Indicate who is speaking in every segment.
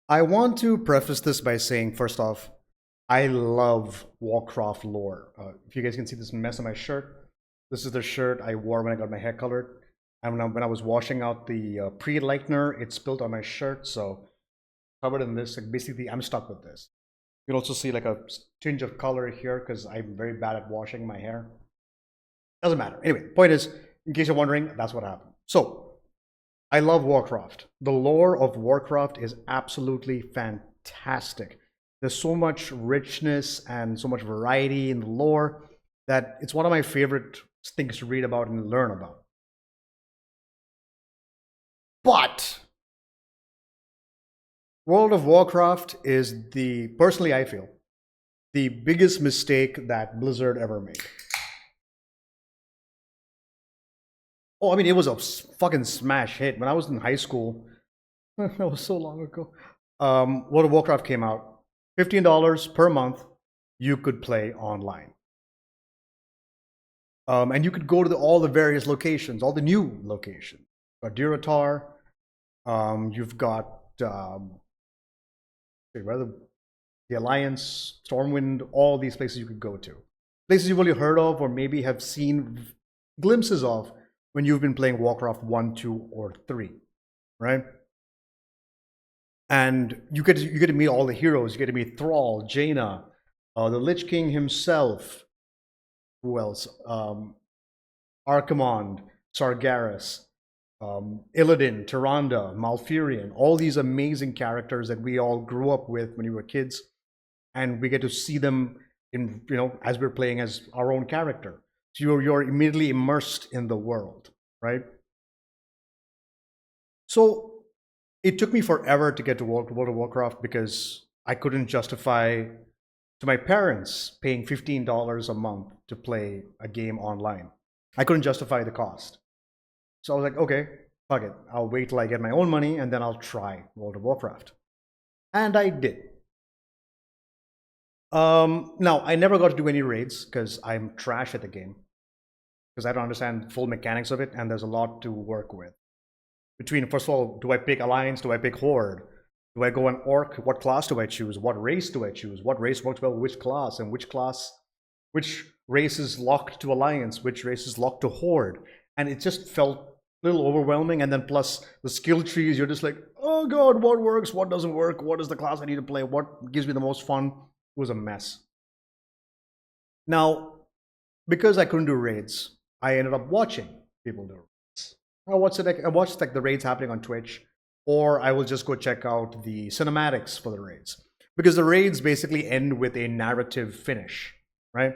Speaker 1: I want to preface this by saying, first off, I love Warcraft lore. If you guys can see this mess on my shirt, this is the shirt I wore when I got my hair colored. And when I was washing out the pre-lightener, it spilled on my shirt, so covered in this. Like, basically, I'm stuck with this. You can also see like a tinge of color here because I'm very bad at washing my hair. Doesn't matter. Anyway, point is, in case you're wondering, that's what happened. So, I love Warcraft. The lore of Warcraft is absolutely fantastic. There's so much richness and so much variety in the lore that it's one of my favorite things to read about and learn about. But World of Warcraft is personally I feel, the biggest mistake that Blizzard ever made. Oh, I mean, it was a fucking smash hit. When I was in high school, that was so long ago. World of Warcraft came out. $15 per month, you could play online. And you could go to all the various locations, all the new locations. You've got Durotar, you've got the Alliance, Stormwind, all these places you could go to. Places you've only heard of or maybe have seen glimpses of when you've been playing Warcraft 1, 2, or 3, right? And you get to meet all the heroes. You get to meet Thrall, Jaina, the Lich King himself. Who else? Archimonde, Sargeras, Illidan, Tyrande, Malfurion. All these amazing characters that we all grew up with when we were kids, and we get to see them in as we're playing as our own character. So you're immediately immersed in the world, right? So it took me forever to get to World of Warcraft because I couldn't justify to my parents paying $15 a month to play a game online. I couldn't justify the cost. So I was like, okay, fuck it. I'll wait till I get my own money and then I'll try World of Warcraft. And I did. Now, I never got to do any raids because I'm trash at the game. Because I don't understand the full mechanics of it and there's a lot to work with. Between, first of all, do I pick Alliance? Do I pick Horde? Do I go an Orc? What class do I choose? What race do I choose? What race works well with which class? And which race is locked to Alliance? Which race is locked to Horde? And it just felt a little overwhelming. And then plus the skill trees, you're just like, oh god, what works? What doesn't work? What is the class I need to play? What gives me the most fun? It was a mess. Now, because I couldn't do raids, I ended up watching people do raids. I watched like the raids happening on Twitch, or I will just go check out the cinematics for the raids. Because the raids basically end with a narrative finish, right?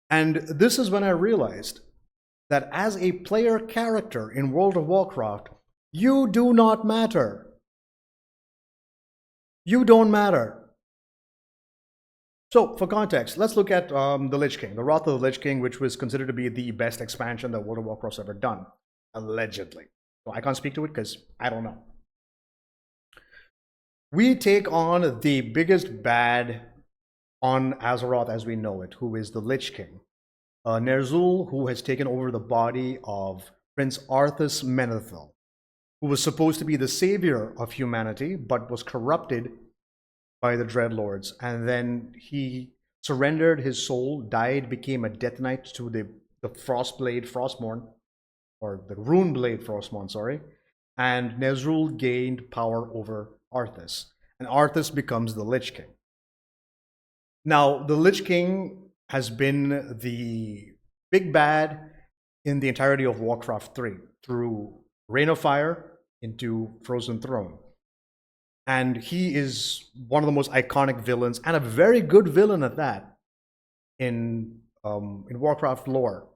Speaker 1: And this is when I realized that as a player character in World of Warcraft, you do not matter. You don't matter. So, for context, let's look at the Lich King, the Wrath of the Lich King, which was considered to be the best expansion that World of Warcraft's ever done, allegedly. So I can't speak to it because I don't know. We take on the biggest bad on Azeroth as we know it, who is the Lich King. Ner'Zhul, who has taken over the body of Prince Arthas Menethil, who was supposed to be the savior of humanity, but was corrupted by the Dreadlords. And then he surrendered his soul, died, became a Death Knight to the Frostblade Frostmourne, or the Runeblade Frostmourne, sorry. And Ner'Zhul gained power over Arthas. And Arthas becomes the Lich King. Now, the Lich King has been the big bad in the entirety of Warcraft 3, through Reign of Fire into Frozen Throne. And he is one of the most iconic villains, and a very good villain at that, in Warcraft lore.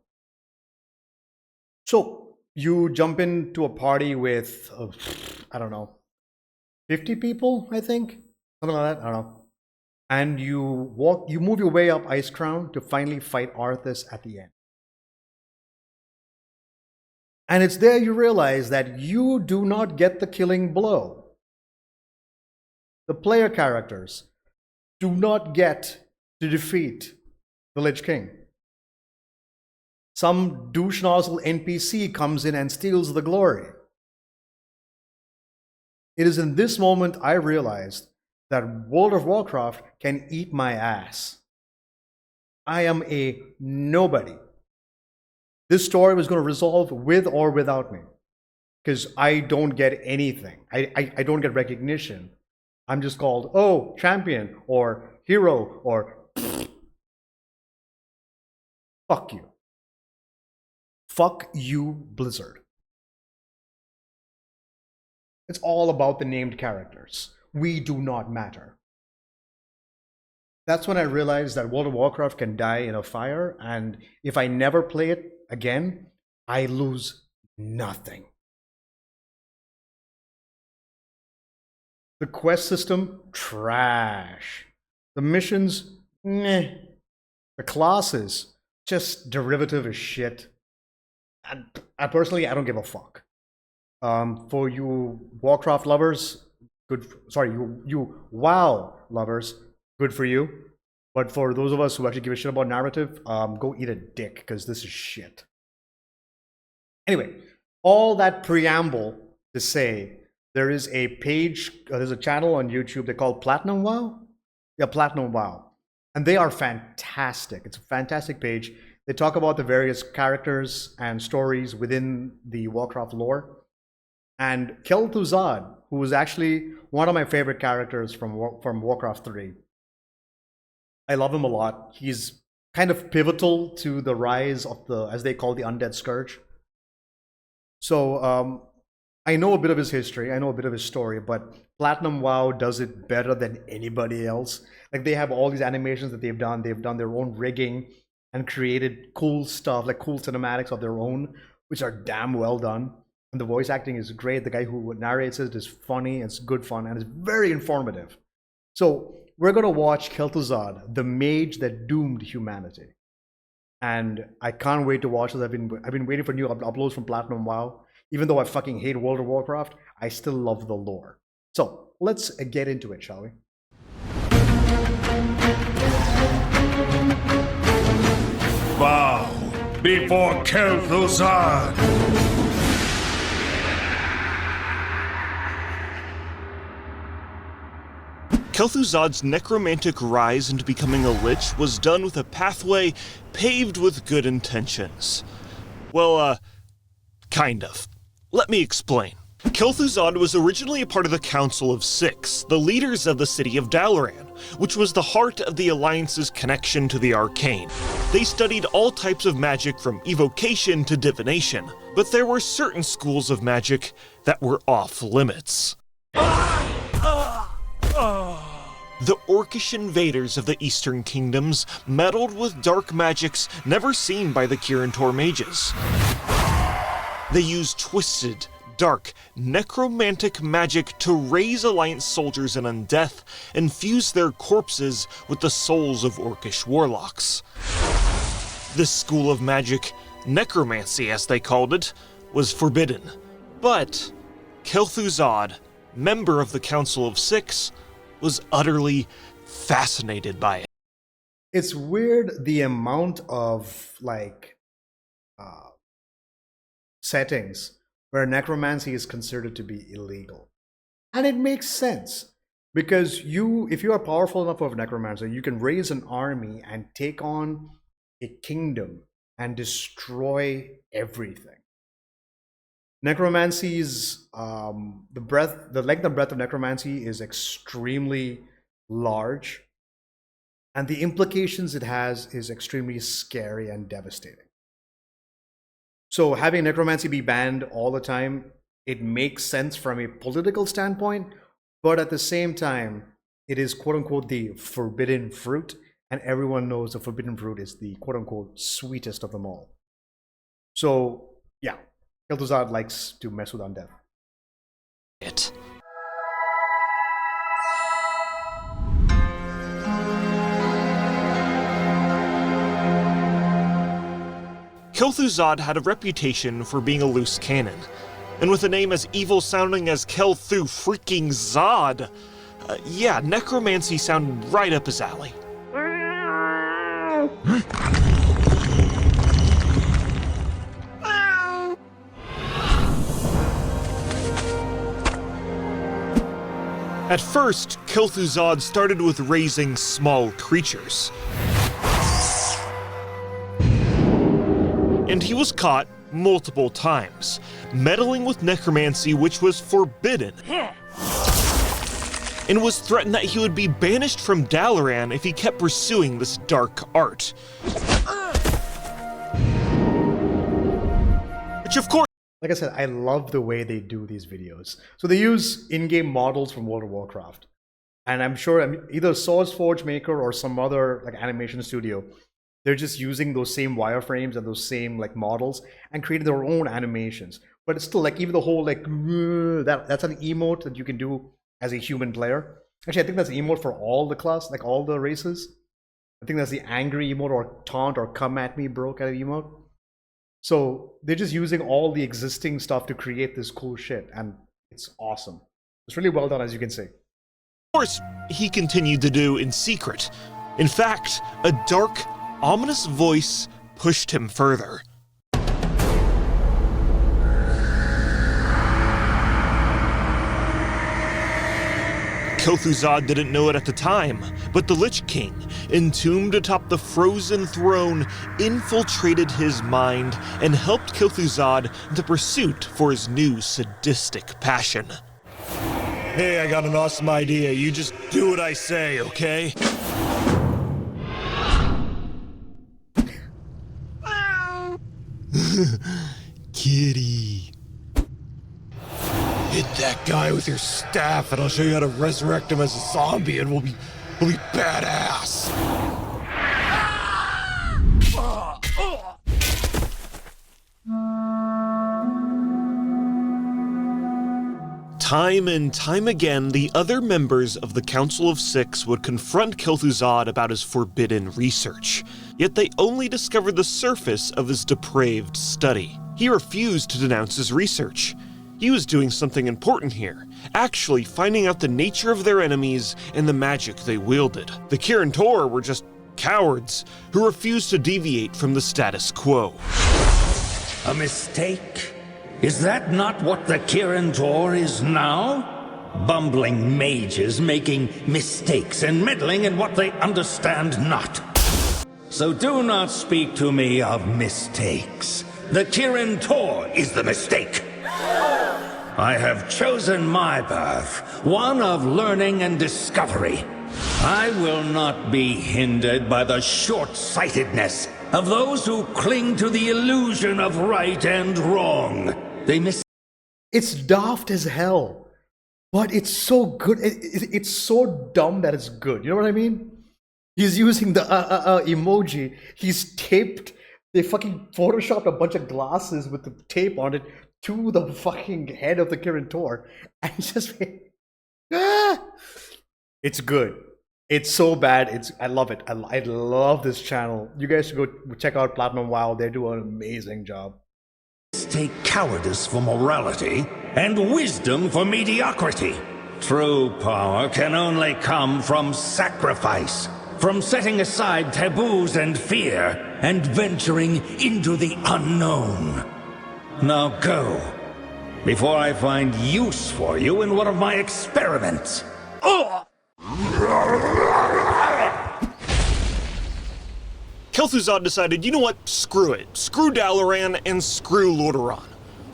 Speaker 1: So you jump into a party with, I don't know, 50 people, I think? Something like that, I don't know. And you move your way up Icecrown to finally fight Arthas at the end. And it's there you realize that you do not get the killing blow. The player characters do not get to defeat the Lich King. Some douche nozzle NPC comes in and steals the glory. It is in this moment I realized that World of Warcraft can eat my ass. I am a nobody. This story was going to resolve with or without me, because I don't get anything. I don't get recognition. I'm just called, oh, champion, or hero, or fuck you. Fuck you, Blizzard. It's all about the named characters. We do not matter. That's when I realized that World of Warcraft can die in a fire, and if I never play it again, I lose nothing. The quest system, trash. The missions, meh. The classes, just derivative as shit. And I personally, I don't give a fuck. For you Warcraft lovers, you WoW lovers, good for you. But for those of us who actually give a shit about narrative, go eat a dick, because this is shit. Anyway, all that preamble to say, there is a page, there's a channel on YouTube they call Platinum WoW? Yeah, Platinum WoW. And they are fantastic. It's a fantastic page. They talk about the various characters and stories within the Warcraft lore. And Kel'Thuzad, who is actually one of my favorite characters from Warcraft 3. I love him a lot. He's kind of pivotal to the rise of the, as they call, the Undead Scourge. So I know a bit of his history, I know a bit of his story, but Platinum WoW does it better than anybody else. Like, they have all these animations that they've done their own rigging and created cool stuff, like cool cinematics of their own, which are damn well done. And the voice acting is great. The guy who narrates it is funny, it's good fun, and it's very informative. So we're gonna watch Kel'Thuzad, the mage that doomed humanity. And I can't wait to watch this. I've been waiting for new uploads from Platinum WoW. Even though I fucking hate World of Warcraft, I still love the lore. So let's get into it, shall we?
Speaker 2: Bow before Kel'Thuzad.
Speaker 3: Kel'Thuzad's necromantic rise into becoming a lich was done with a pathway paved with good intentions. Well, kind of. Let me explain. Kel'Thuzad was originally a part of the Council of Six, the leaders of the city of Dalaran, which was the heart of the Alliance's connection to the arcane. They studied all types of magic from evocation to divination, but there were certain schools of magic that were off limits. The Orcish invaders of the Eastern Kingdoms meddled with dark magics never seen by the Kirin Tor mages. They used twisted, dark, necromantic magic to raise Alliance soldiers and undeath and fuse their corpses with the souls of Orcish warlocks. This school of magic, necromancy as they called it, was forbidden. But Kel'Thuzad, member of the Council of Six, was utterly fascinated by it.
Speaker 1: It's weird the amount of settings where necromancy is considered to be illegal. And it makes sense, because if you are powerful enough of a necromancer, you can raise an army and take on a kingdom and destroy everything. Necromancy's the length and breadth of necromancy is extremely large, and the implications it has is extremely scary and devastating. So having necromancy be banned all the time, it makes sense from a political standpoint, but at the same time, it is quote-unquote the forbidden fruit, and everyone knows the forbidden fruit is the quote-unquote sweetest of them all. So yeah, Kel'Thuzad likes to mess with undead.
Speaker 3: Kel'Thuzad had a reputation for being a loose cannon, and with a name as evil sounding as Kel'Thuzad, yeah, necromancy sounded right up his alley. At first, Kel'Thuzad started with raising small creatures. And he was caught multiple times, meddling with necromancy, which was forbidden, and was threatened that he would be banished from Dalaran if he kept pursuing this dark art. Which of course,
Speaker 1: Like I said, I love the way they do these videos. So they use in-game models from World of Warcraft. And I'm sure either SourceForge Maker or some other like animation studio, they're just using those same wireframes and those same like models and creating their own animations. But it's still like even the whole like that's an emote that you can do as a human player. Actually, I think that's an emote for all the class, like all the races. I think that's the angry emote or taunt or come at me bro kind of emote. So they're just using all the existing stuff to create this cool shit, and it's awesome. It's really well done, as you can see.
Speaker 3: Of course, he continued to do in secret. In fact, a dark, ominous voice pushed him further. Kel'Thuzad didn't know it at the time, but the Lich King, entombed atop the frozen throne, infiltrated his mind and helped Kel'Thuzad in the pursuit for his new sadistic passion. Hey, I got an awesome idea. You just do what I say, okay? Kitty. Hit that guy with your staff and I'll show you how to resurrect him as a zombie and we'll be badass. Time and time again, the other members of the Council of Six would confront Kel'Thuzad about his forbidden research, yet they only discovered the surface of his depraved study. He refused to denounce his research. He was doing something important here, actually finding out the nature of their enemies and the magic they wielded. The Kirin Tor were just cowards who refused to deviate from the status quo.
Speaker 4: A mistake? Is that not what the Kirin Tor is now? Bumbling mages making mistakes and meddling in what they understand not. So do not speak to me of mistakes. The Kirin Tor is the mistake. I have chosen my path, one of learning and discovery. I will not be hindered by the short-sightedness of those who cling to the illusion of right and wrong.
Speaker 1: It's daft as hell, but it's so good. It's so dumb that it's good. You know what I mean? He's using the emoji. He's taped. They fucking photoshopped a bunch of glasses with the tape on it to the fucking head of the Kirin Tor, and it's just it's good. It's so bad. I love it. I love this channel. You guys should go check out Platinum WoW. They do an amazing job.
Speaker 4: Take cowardice for morality and wisdom for mediocrity. True power can only come from sacrifice, from setting aside taboos and fear, and venturing into the unknown. Now go, before I find use for you in one of my experiments.
Speaker 3: Kel'Thuzad decided, you know what, screw it. Screw Dalaran and screw Lordaeron.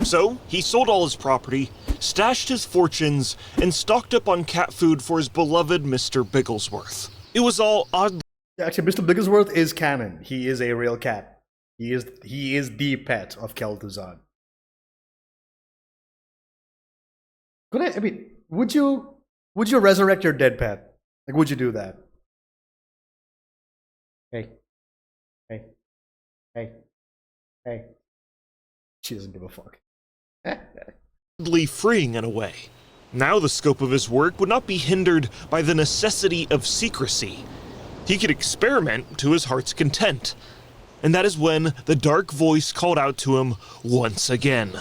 Speaker 3: So, he sold all his property, stashed his fortunes, and stocked up on cat food for his beloved Mr. Bigglesworth. It was all oddly...
Speaker 1: Actually, Mr. Bigglesworth is canon. He is a real cat. He is the pet of Kel'Thuzad. I mean, would you resurrect your dead pet? Like, would you do that? Hey. She doesn't give a fuck.
Speaker 3: freeing in a way. Now the scope of his work would not be hindered by the necessity of secrecy. He could experiment to his heart's content. And that is when the dark voice called out to him once again.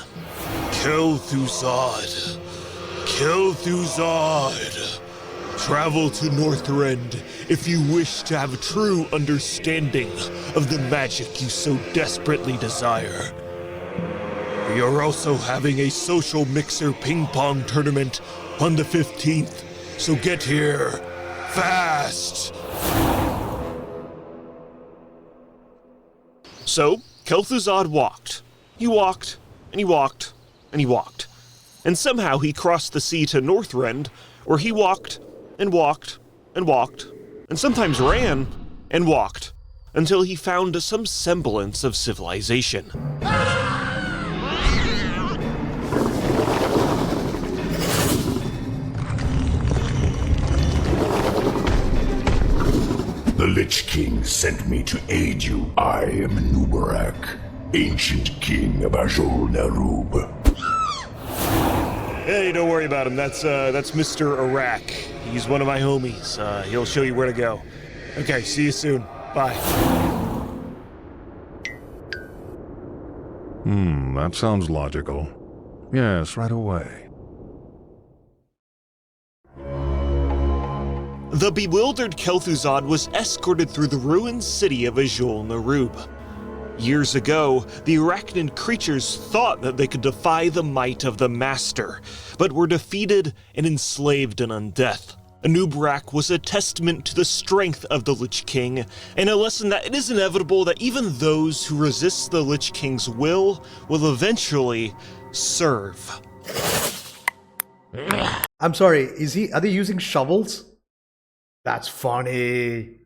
Speaker 3: Kel'Thuzad! Kel'Thuzad! Travel to Northrend if you wish to have a true understanding of the magic you so desperately desire. We are also having a social mixer ping pong tournament on the 15th,
Speaker 2: so get here. Fast!
Speaker 3: So, Kel'Thuzad walked. He walked, and he walked, and he walked. And somehow he crossed the sea to Northrend, where he walked, and walked, and walked, and sometimes ran, and walked, until he found some semblance of civilization.
Speaker 5: The Lich King sent me to aid you. I am Nubarak, ancient king of Ner'Zhul.
Speaker 3: Hey, don't worry about him. That's Mr. Iraq. He's one of my homies. He'll show you where to go. Okay, see you soon. Bye.
Speaker 2: That sounds logical. Yes, right away.
Speaker 3: The bewildered Kel'Thuzad was escorted through the ruined city of Ner'Zhul. Years ago, the arachnid creatures thought that they could defy the might of the Master, but were defeated and enslaved and undeath. Nubarak was a testament to the strength of the Lich King, and a lesson that it is inevitable that even those who resist the Lich King's will eventually serve.
Speaker 1: I'm sorry, are they using shovels? That's funny.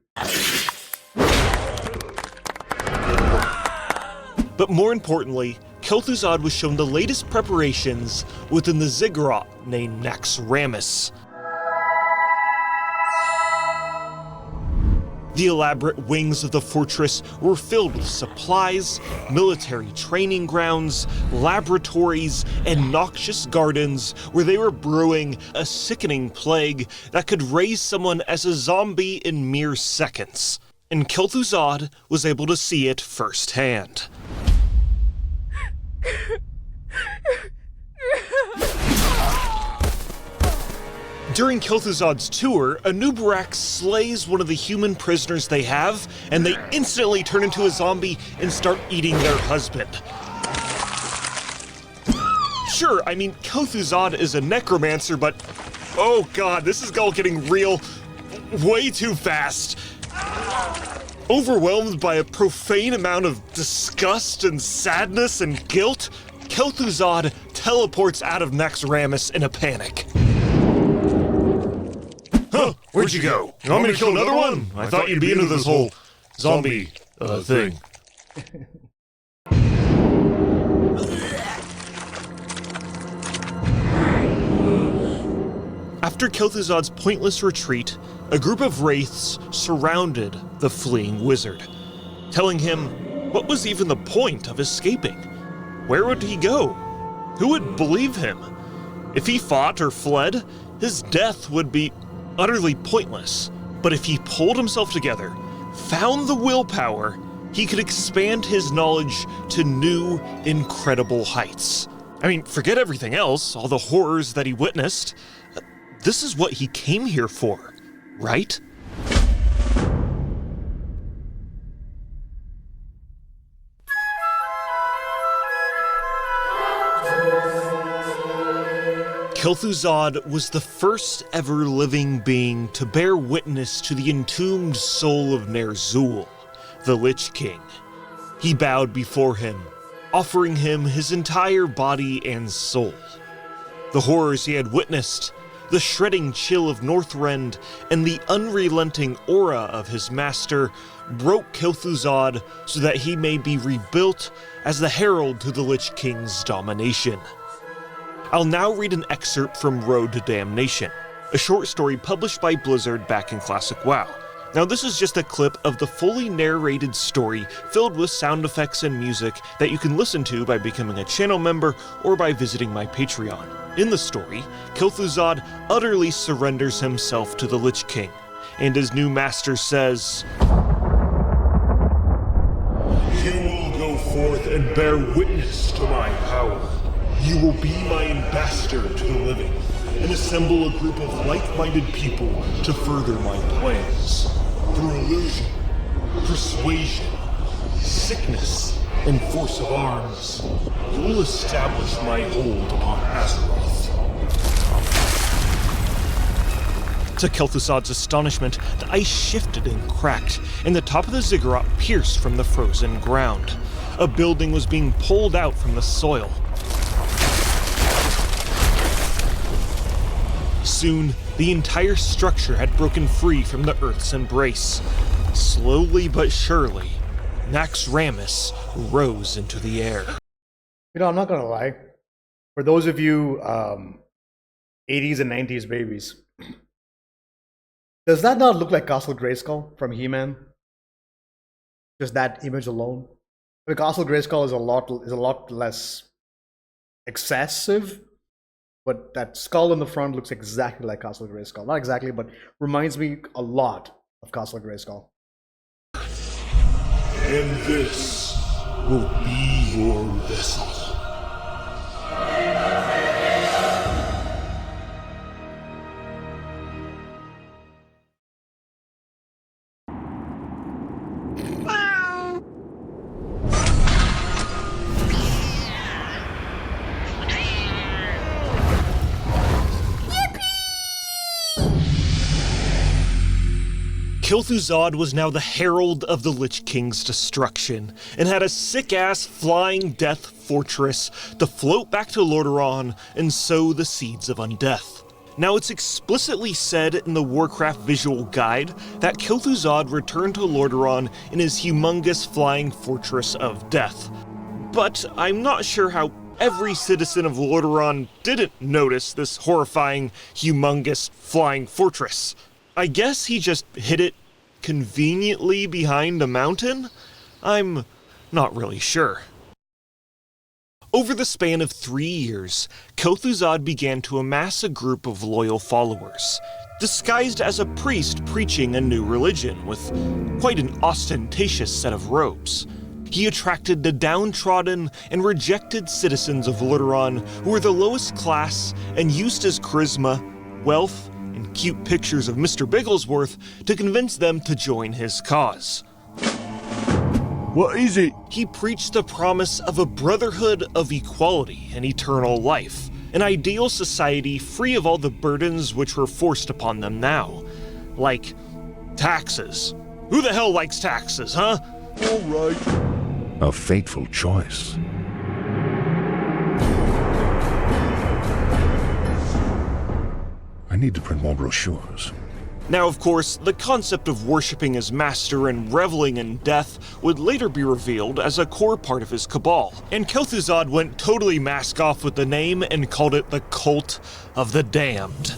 Speaker 3: But more importantly, Kel'Thuzad was shown the latest preparations within the ziggurat named Naxxramas. The elaborate wings of the fortress were filled with supplies, military training grounds, laboratories, and noxious gardens where they were brewing a sickening plague that could raise someone as a zombie in mere seconds. And Kel'Thuzad was able to see it firsthand. During Kel'Thuzad's tour, Nubarak slays one of the human prisoners they have, and they instantly turn into a zombie and start eating their husband. Sure, I mean, Kel'Thuzad is a necromancer, but oh god, this is all getting real way too fast. Overwhelmed by a profane amount of disgust and sadness and guilt, Kel'Thuzad teleports out of Naxxramas in a panic. Huh, where'd you go? You want me to kill another one? I thought you'd be into this whole zombie thing. After Kel'Thuzad's pointless retreat, a group of wraiths surrounded the fleeing wizard, telling him what was even the point of escaping? Where would he go? Who would believe him? If he fought or fled, his death would be utterly pointless. But if he pulled himself together, found the willpower, he could expand his knowledge to new, incredible heights. I mean, forget everything else, all the horrors that he witnessed. This is what he came here for, right? Kel'Thuzad was the first ever living being to bear witness to the entombed soul of Ner'Zhul, the Lich King. He bowed before him, offering him his entire body and soul. The horrors he had witnessed, the shredding chill of Northrend, and the unrelenting aura of his master broke Kel'Thuzad so that he may be rebuilt as the herald to the Lich King's domination. I'll now read an excerpt from Road to Damnation, a short story published by Blizzard back in Classic WoW. Now this is just a clip of the fully narrated story filled with sound effects and music that you can listen to by becoming a channel member or by visiting my Patreon. In the story, Kel'Thuzad utterly surrenders himself to the Lich King, and his new master says,
Speaker 2: You will go forth and bear witness to my power. You will be my ambassador to the living, and assemble a group of like-minded people to further my plans. Through illusion, persuasion, sickness, and force of arms, you will establish my hold upon Azeroth.
Speaker 3: To Kel'Thuzad's astonishment, the ice shifted and cracked, and the top of the ziggurat pierced from the frozen ground. A building was being pulled out from the soil. Soon, the entire structure had broken free from the Earth's embrace. Slowly but surely, Naxxramas rose into the air.
Speaker 1: You know, I'm not gonna lie. For those of you 80s and 90s babies, does that not look like Castle Grayskull from He-Man? Just that image alone. I mean, Castle Grayskull is a lot less excessive, but that skull in the front looks exactly like Castle Grayskull. Not exactly, but reminds me a lot of Castle Grayskull.
Speaker 2: And this will be your vessel.
Speaker 3: Kel'Thuzad was now the herald of the Lich King's destruction, and had a sick-ass flying death fortress to float back to Lordaeron and sow the seeds of undeath. Now, it's explicitly said in the Warcraft visual guide that Kel'Thuzad returned to Lordaeron in his humongous flying fortress of death. But I'm not sure how every citizen of Lordaeron didn't notice this horrifying, humongous flying fortress. I guess he just hid it conveniently behind a mountain? I'm not really sure. Over the span of 3 years, Kel'Thuzad began to amass a group of loyal followers, disguised as a priest preaching a new religion with quite an ostentatious set of robes. He attracted the downtrodden and rejected citizens of Lordaeron who were the lowest class and used his charisma, wealth, and cute pictures of Mr. Bigglesworth to convince them to join his cause.
Speaker 5: What is it?
Speaker 3: He preached the promise of a brotherhood of equality and eternal life, an ideal society free of all the burdens which were forced upon them now, like taxes. Who the hell likes taxes, huh?
Speaker 5: All right. A fateful choice. I need to print more brochures.
Speaker 3: Now, of course, the concept of worshipping his master and reveling in death would later be revealed as a core part of his cabal, and Kel'Thuzad went totally mask off with the name and called it the Cult of the Damned.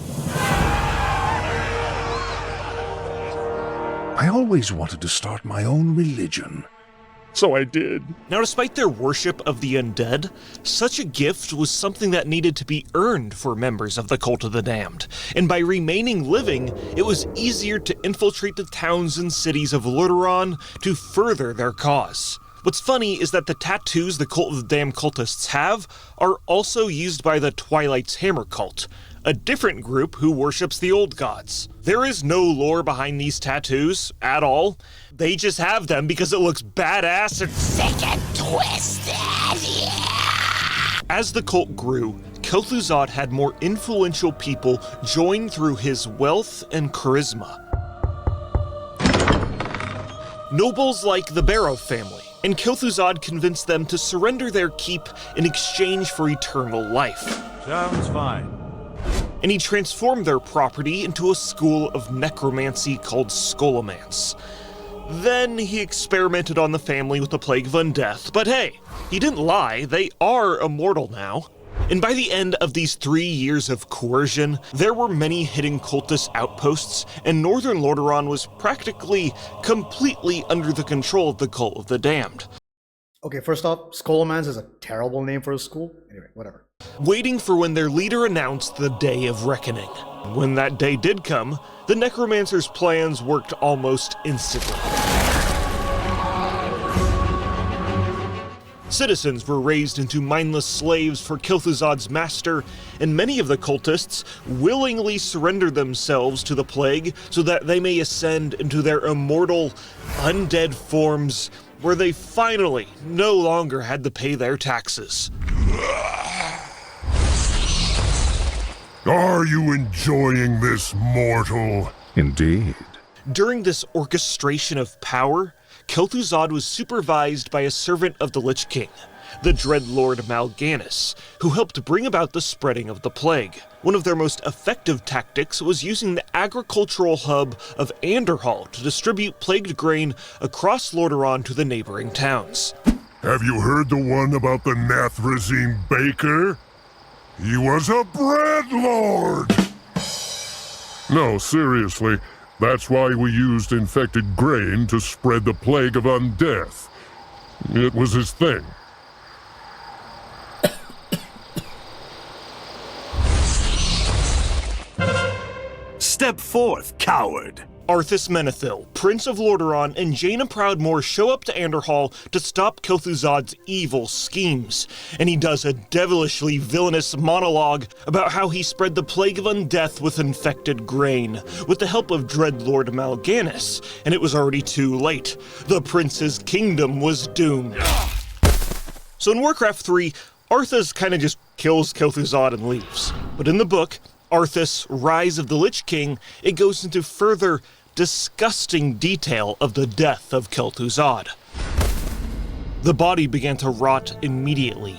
Speaker 5: I always wanted to start my own religion. So I did.
Speaker 3: Now, despite their worship of the undead, such a gift was something that needed to be earned for members of the Cult of the Damned, and by remaining living, it was easier to infiltrate the towns and cities of Lordaeron to further their cause. What's funny is that the tattoos the Cult of the Damned cultists have are also used by the Twilight's Hammer cult, a different group who worships the old gods. There is no lore behind these tattoos at all. They just have them because it looks badass and sick and twisted, yeah! As the cult grew, Kel'Thuzad had more influential people join through his wealth and charisma. Nobles like the Barrow family, and Kel'Thuzad convinced them to surrender their keep in exchange for eternal life.
Speaker 6: Sounds fine.
Speaker 3: And he transformed their property into a school of necromancy called Scholomance. Then he experimented on the family with the plague of undeath, but hey, he didn't lie, they are immortal now. And by the end of these 3 years of coercion, there were many hidden cultist outposts, and northern Lordaeron was practically completely under the control of the Cult of the Damned.
Speaker 1: Okay, first off, Scholomance is a terrible name for a school. Anyway, whatever.
Speaker 3: Waiting for when their leader announced the Day of Reckoning. When that day did come, the Necromancer's plans worked almost instantly. Citizens were raised into mindless slaves for Kel'Thuzad's master, and many of the cultists willingly surrendered themselves to the plague so that they may ascend into their immortal, undead forms, where they finally no longer had to pay their taxes.
Speaker 2: Are you enjoying this, mortal?
Speaker 5: Indeed.
Speaker 3: During this orchestration of power, Kel'Thuzad was supervised by a servant of the Lich King, the Dreadlord Mal'Ganis, who helped bring about the spreading of the plague. One of their most effective tactics was using the agricultural hub of Anderhal to distribute plagued grain across Lordaeron to the neighboring towns.
Speaker 2: Have you heard the one about the Nathrezim baker? He was a bread lord! No, seriously, that's why we used infected grain to spread the plague of undeath. It was his thing.
Speaker 6: Step forth, coward!
Speaker 3: Arthas Menethil, Prince of Lordaeron, and Jaina Proudmoore show up to Anderhal to stop Kel'Thuzad's evil schemes, and he does a devilishly villainous monologue about how he spread the plague of undeath with infected grain, with the help of Dreadlord Mal'Ganis, and it was already too late. The prince's kingdom was doomed. So in Warcraft 3, Arthas kinda just kills Kel'Thuzad and leaves. But in the book, Arthas, Rise of the Lich King, it goes into further disgusting detail of the death of Kel'Thuzad. The body began to rot immediately.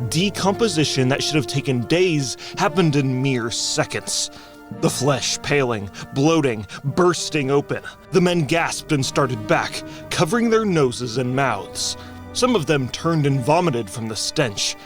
Speaker 3: Decomposition that should have taken days happened in mere seconds. The flesh paling, bloating, bursting open. The men gasped and started back, covering their noses and mouths. Some of them turned and vomited from the stench.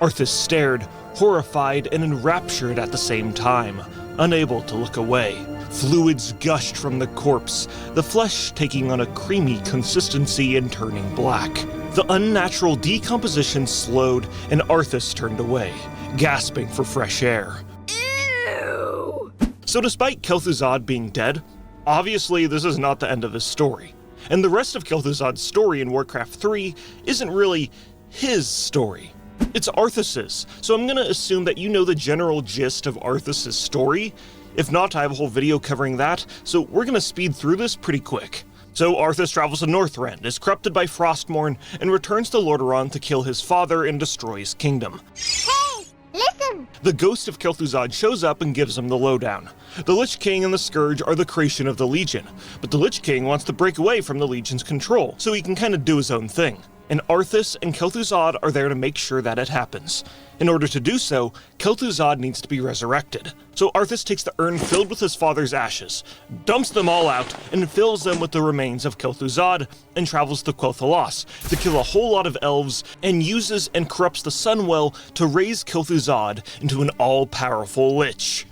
Speaker 3: Arthas stared, horrified and enraptured at the same time, unable to look away. Fluids gushed from the corpse, the flesh taking on a creamy consistency and turning black. The unnatural decomposition slowed, and Arthas turned away, gasping for fresh air.
Speaker 7: Ew.
Speaker 3: So despite Kel'Thuzad being dead, obviously this is not the end of his story. And the rest of Kel'Thuzad's story in Warcraft 3 isn't really his story. It's Arthas's, so I'm gonna assume that you know the general gist of Arthas's story. If not, I have a whole video covering that, so we're gonna speed through this pretty quick. So Arthas travels to Northrend, is corrupted by Frostmourne, and returns to Lordaeron to kill his father and destroy his kingdom.
Speaker 7: Hey, listen!
Speaker 3: The ghost of Kel'Thuzad shows up and gives him the lowdown. The Lich King and the Scourge are the creation of the Legion, but the Lich King wants to break away from the Legion's control, so he can kinda do his own thing. And Arthas and Kel'Thuzad are there to make sure that it happens. In order to do so, Kel'Thuzad needs to be resurrected. So Arthas takes the urn filled with his father's ashes, dumps them all out, and fills them with the remains of Kel'Thuzad, and travels to Quel'Thalas to kill a whole lot of elves, and uses and corrupts the Sunwell to raise Kel'Thuzad into an all-powerful lich.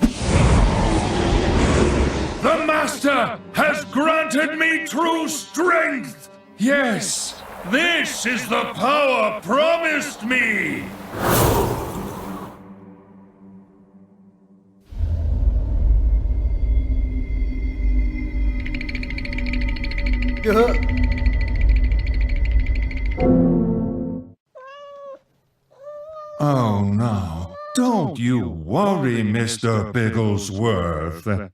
Speaker 5: The Master has granted me true strength! Yes, this is the power promised me!
Speaker 8: Oh no, don't you worry, Mr. Bigglesworth.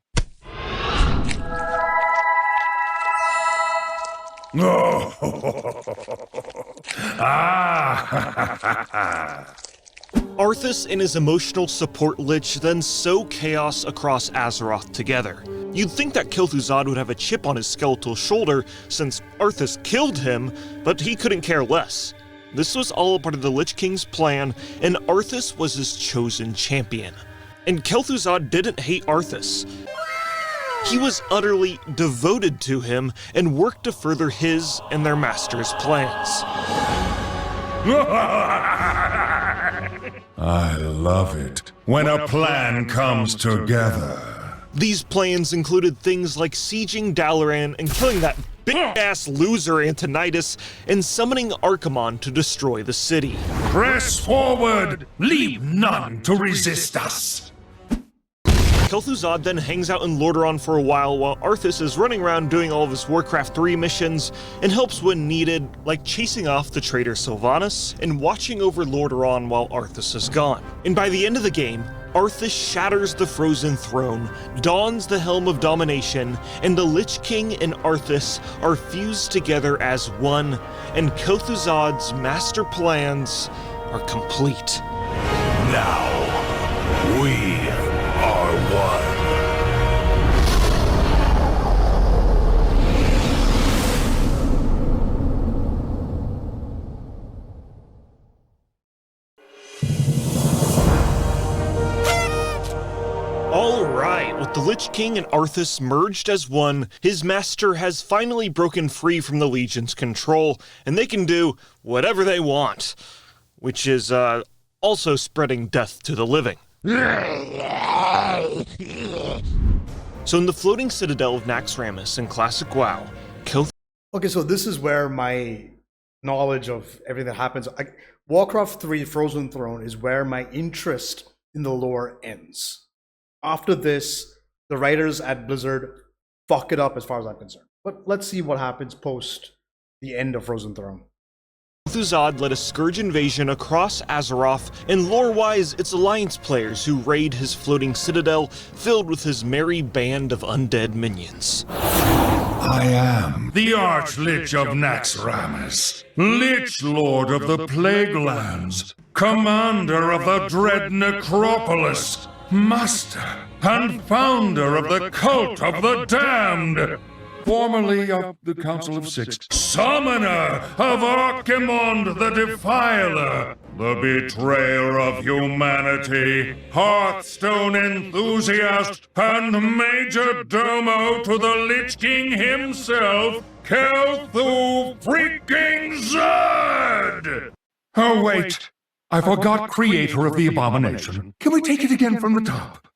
Speaker 3: Arthas and his emotional support lich then sow chaos across Azeroth together. You'd think that Kel'Thuzad would have a chip on his skeletal shoulder since Arthas killed him, but he couldn't care less. This was all a part of the Lich King's plan, and Arthas was his chosen champion. And Kel'Thuzad didn't hate Arthas. He was utterly devoted to him and worked to further his and their master's plans.
Speaker 8: I love it when a plan comes together.
Speaker 3: These plans included things like sieging Dalaran and killing that big-ass loser Antonidas, and summoning Archimonde to destroy the city.
Speaker 5: Press forward! Leave none to resist us!
Speaker 3: Kel'Thuzad then hangs out in Lordaeron for a while Arthas is running around doing all of his Warcraft 3 missions, and helps when needed, like chasing off the traitor Sylvanas, and watching over Lordaeron while Arthas is gone. And by the end of the game, Arthas shatters the Frozen Throne, dons the Helm of Domination, and the Lich King and Arthas are fused together as one, and Kel'Thuzad's master plans are complete.
Speaker 5: Now, we are
Speaker 3: Alright, with the Lich King and Arthas merged as one, his master has finally broken free from the Legion's control, and they can do whatever they want. Which is, also spreading death to the living. So in the floating citadel of Naxxramas in Classic WoW,
Speaker 1: Okay, so this is where my knowledge of everything that happens. Warcraft 3 Frozen Throne is where my interest in the lore ends. After this, the writers at Blizzard fuck it up as far as I'm concerned. But let's see what happens post the end of Frozen Throne.
Speaker 3: Kel'Thuzad led a Scourge invasion across Azeroth, and lore-wise, it's Alliance players who raid his floating citadel filled with his merry band of undead minions.
Speaker 8: I am
Speaker 5: The Archlich of Naxxramas, Lich Lord of the Plaguelands, Commander of the Dread Necropolis, Master and Founder of the Cult of the Damned, formerly of the Council of Six, Summoner of Archimond the Defiler, the Betrayer of Humanity, Hearthstone Enthusiast, and Major Domo to the Lich King himself, Kel'Thuzad!
Speaker 8: Oh, wait. I forgot Creator of the Abomination. Can we take it again from the top?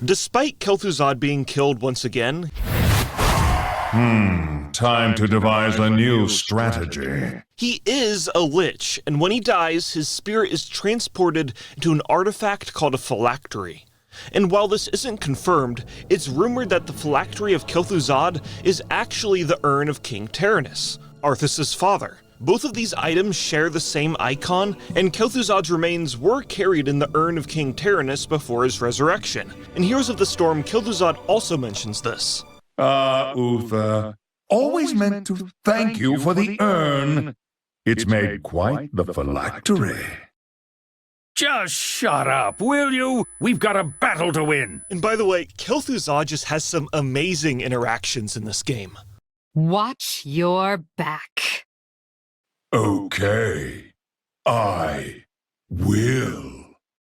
Speaker 3: Despite Kel'Thuzad being killed once again,
Speaker 8: Time to devise a new strategy.
Speaker 3: he is a Lich, and when he dies, his spirit is transported into an artifact called a phylactery. And while this isn't confirmed, it's rumored that the phylactery of Kel'Thuzad is actually the urn of King Tyrannus, Arthas' father. Both of these items share the same icon, and Kel'Thuzad's remains were carried in the urn of King Tyrannus before his resurrection. In Heroes of the Storm, Kel'Thuzad also mentions this.
Speaker 8: Uther. Always meant to thank you for the urn. It's made quite the phylactery.
Speaker 4: Just shut up, will you? We've got a battle to win.
Speaker 3: And by the way, Kel'Thuzad just has some amazing interactions in this game.
Speaker 9: Watch your back.
Speaker 8: Okay. I will.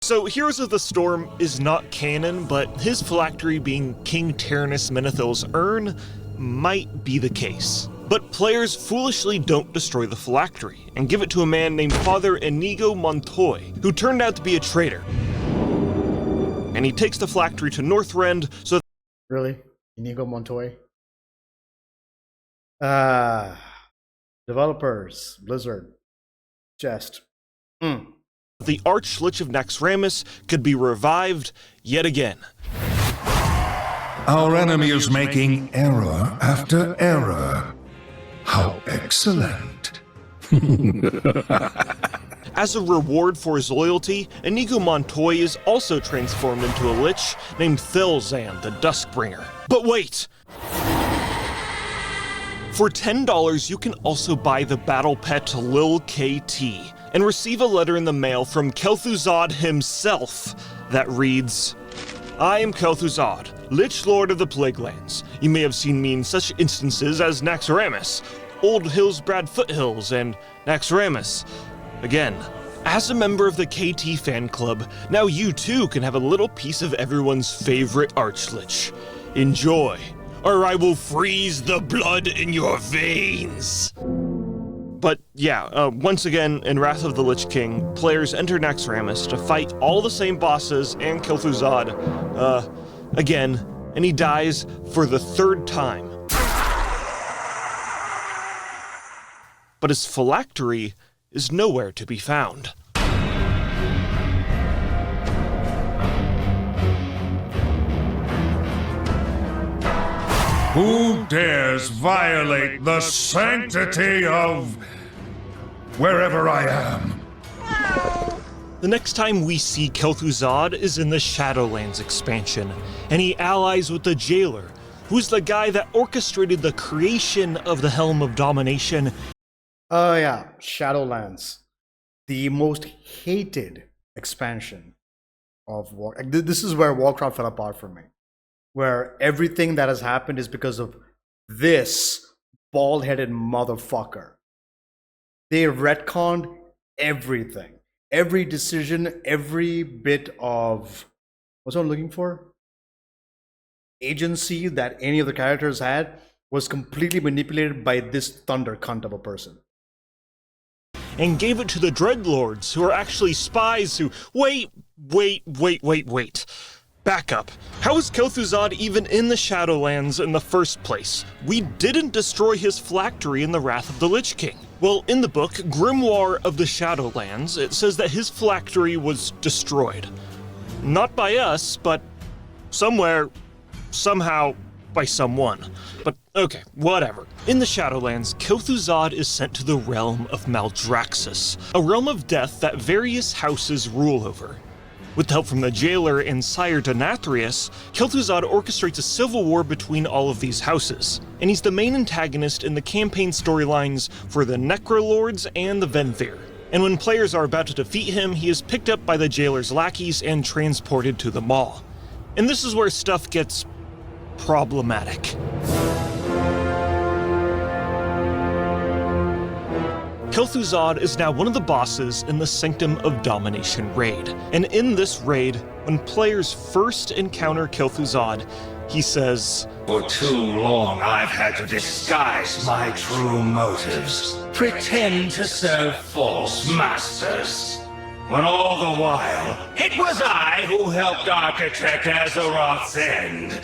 Speaker 3: So Heroes of the Storm is not canon, but his phylactery being King Tyrannus Menethil's urn might be the case. But players foolishly don't destroy the phylactery, and give it to a man named Father Inigo Montoy, who turned out to be a traitor. And he takes the phylactery to Northrend so
Speaker 1: Really? Inigo Montoy? Developers, Blizzard, Jest.
Speaker 3: the Archlich of Naxxramas could be revived yet again.
Speaker 8: Our enemy is making error after error. How excellent.
Speaker 3: As a reward for his loyalty, Inigo Montoy is also transformed into a Lich named Kel'Thuzad the Duskbringer. But wait! For $10, you can also buy the battle pet Lil KT, and receive a letter in the mail from Kel'Thuzad himself that reads, I am Kel'Thuzad, Lich Lord of the Plaguelands. You may have seen me in such instances as Naxxramas, Old Hillsbrad Foothills, and Naxxramas. Again, as a member of the KT fan club, now you too can have a little piece of everyone's favorite Archlich. Enjoy, or I will freeze the blood in your veins! But yeah, once again, in Wrath of the Lich King, players enter Naxxramas to fight all the same bosses and Kel'Thuzad, again, and he dies for the third time. But his phylactery is nowhere to be found.
Speaker 8: Who dares violate the sanctity of wherever I am?
Speaker 3: The next time we see Kel'Thuzad is in the Shadowlands expansion, and he allies with the Jailer, who's the guy that orchestrated the creation of the Helm of Domination.
Speaker 1: Oh yeah, Shadowlands. The most hated expansion of Warcraft. This is where Warcraft fell apart for me. Where everything that has happened is because of this bald-headed motherfucker. They retconned everything. every decision, every bit of, what's what I'm looking for? Agency that any of the characters had was completely manipulated by this thunder cunt of a person.
Speaker 3: And gave it to the Dreadlords, who are actually spies who— Wait. Back up. How is Kel'Thuzad even in the Shadowlands in the first place? We didn't destroy his phylactery in the Wrath of the Lich King. Well, in the book, Grimoire of the Shadowlands, it says that his phylactery was destroyed. Not by us, but somewhere, somehow, by someone. But okay, whatever. In the Shadowlands, Kel'Thuzad is sent to the realm of Maldraxxus, a realm of death that various houses rule over. With help from the jailer and Sire Denathrius, Kel'Thuzad orchestrates a civil war between all of these houses, and he's the main antagonist in the campaign storylines for the Necrolords and the Venthyr. And when players are about to defeat him, he is picked up by the jailer's lackeys and transported to the Maw. And this is where stuff gets problematic. Kel'Thuzad is now one of the bosses in the Sanctum of Domination raid, and in this raid, when players first encounter Kel'Thuzad, he says,
Speaker 4: For too long I've had to disguise my true motives, pretend to serve false masters, when all the while it was I who helped architect Azeroth's end.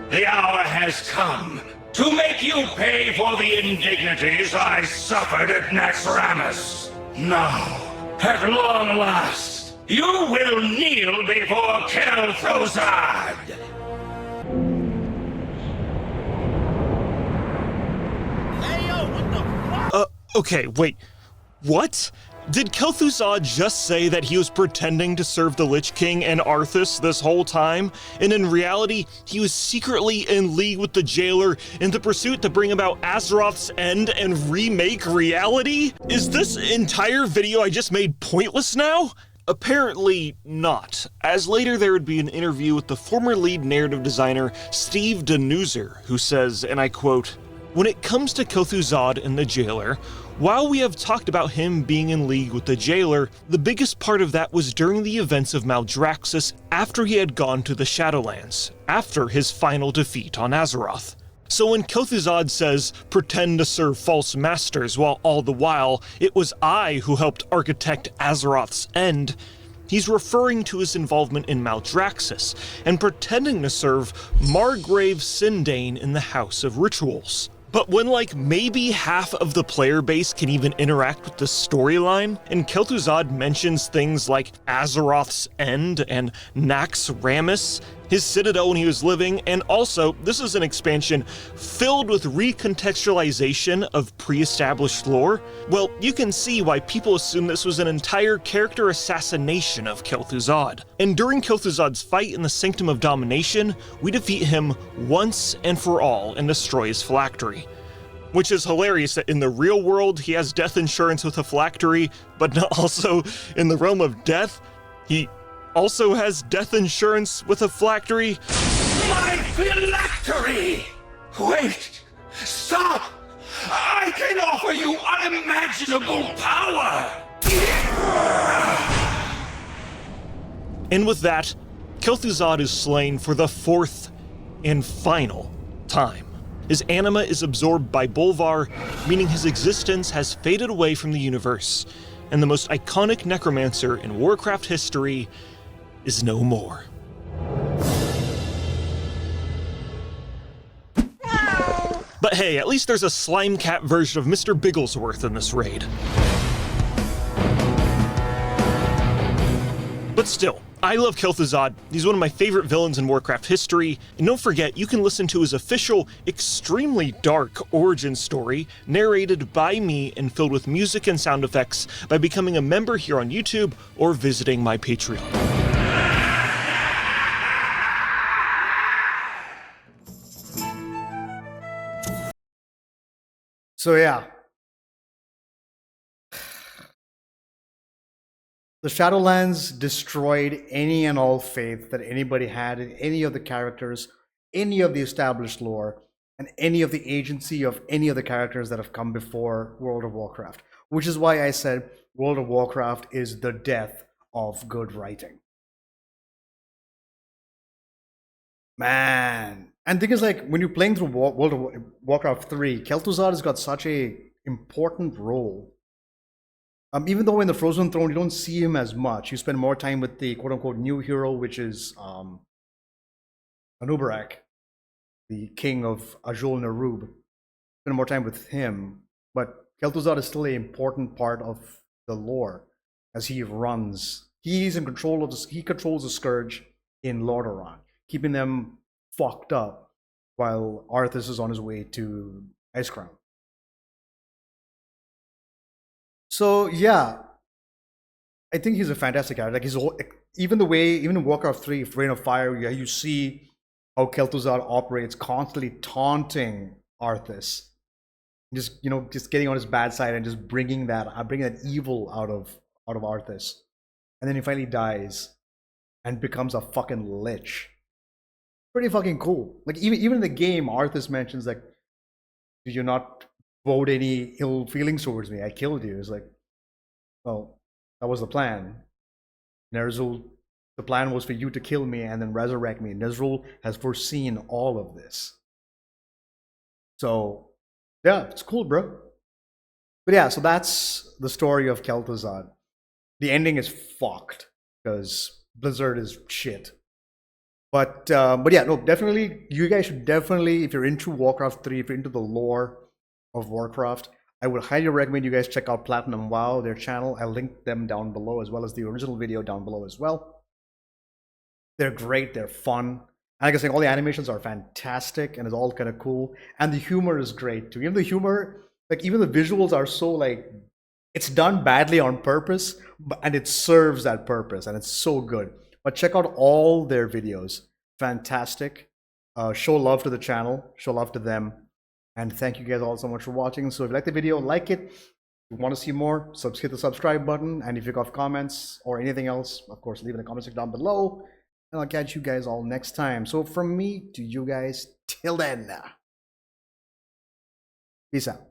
Speaker 4: The hour has come to make you pay for the indignities I suffered at Naxxramas. Now, at long last, you will kneel before Kel'Thuzad!
Speaker 3: Okay, wait, what? Did Kel'Thuzad just say that he was pretending to serve the Lich King and Arthas this whole time, and in reality, he was secretly in league with the Jailer in the pursuit to bring about Azeroth's end and remake reality? Is this entire video I just made pointless now? Apparently not, as later there would be an interview with the former lead narrative designer Steve Denuzer, who says, and I quote, "When it comes to Kel'Thuzad and the Jailer, while we have talked about him being in league with the Jailer, the biggest part of that was during the events of Maldraxxus after he had gone to the Shadowlands, after his final defeat on Azeroth. So when Kel'Thuzad says, pretend to serve false masters while all the while it was I who helped architect Azeroth's end, he's referring to his involvement in Maldraxxus and pretending to serve Margrave Sindane in the House of Rituals. But when like maybe half of the player base can even interact with the storyline, and Kel'Thuzad mentions things like Azeroth's End and Naxxramas, his citadel when he was living, and also, this is an expansion filled with recontextualization of pre-established lore, well, you can see why people assume this was an entire character assassination of Kel'Thuzad. And during Kel'Thuzad's fight in the Sanctum of Domination, we defeat him once and for all and destroy his phylactery. Which is hilarious that in the real world he has death insurance with a phylactery, but not also in the realm of death, he also has death insurance with a phylactery.
Speaker 4: My phylactery! Wait! Stop! I can offer you unimaginable power!
Speaker 3: And with that, Kel'Thuzad is slain for the fourth and final time. His anima is absorbed by Bolvar, meaning his existence has faded away from the universe, and the most iconic necromancer in Warcraft history is no more. But hey, at least there's a slime cat version of Mr. Bigglesworth in this raid. But still, I love Kel'Thuzad. He's one of my favorite villains in Warcraft history, and don't forget you can listen to his official, extremely dark origin story, narrated by me and filled with music and sound effects by becoming a member here on YouTube or visiting my Patreon.
Speaker 1: So yeah, the Shadowlands destroyed any and all faith that anybody had in any of the characters, any of the established lore, and any of the agency of any of the characters that have come before World of Warcraft. Which is why I said World of Warcraft is the death of good writing. Man. And thing is, like, when you're playing through World of Warcraft 3, Kel'Thuzad has got such a important role. Even though in the Frozen Throne you don't see him as much, you spend more time with the quote-unquote new hero, which is Anubarak, the king of Azul Ner'Zhul. Spend more time with him, but Kel'Thuzad is still an important part of the lore as he runs. He's in control of he controls the Scourge in Lordaeron, keeping them fucked up while Arthas is on his way to Icecrown. So yeah, I think he's a fantastic character. Like he's even in Warcraft 3, Reign of Fire, you see how Kel'Thuzad operates, constantly taunting Arthas, just just getting on his bad side and just bringing that evil out of Arthas, and then he finally dies and becomes a fucking lich. Pretty fucking cool. Like even in the game, Arthas mentions like, "Did you not vote any ill feelings towards me? I killed you." It's like, well, that was the plan. Ner'Zhul, the plan was for you to kill me and then resurrect me. Ner'Zhul has foreseen all of this. So, yeah, it's cool, bro. But yeah, so that's the story of Kel'Thuzad. The ending is fucked because Blizzard is shit. But yeah, no, definitely, you guys should definitely, if you're into Warcraft 3, if you're into the lore of Warcraft, I would highly recommend you guys check out Platinum WoW, their channel. I'll link them down below, as well as the original video down below as well. They're great, they're fun. And like I said, all the animations are fantastic and it's all kind of cool. And the humor is great too. Even the humor, like even the visuals are so like, it's done badly on purpose, and it serves that purpose and it's so good. But check out all their videos. Fantastic. Show love to the channel, show love to them. And thank you guys all so much for watching. So if you like the video, like it. If you want to see more, hit the subscribe button. And if you got comments or anything else, of course, leave in the comment section down below. And I'll catch you guys all next time. So from me to you guys, till then, peace out.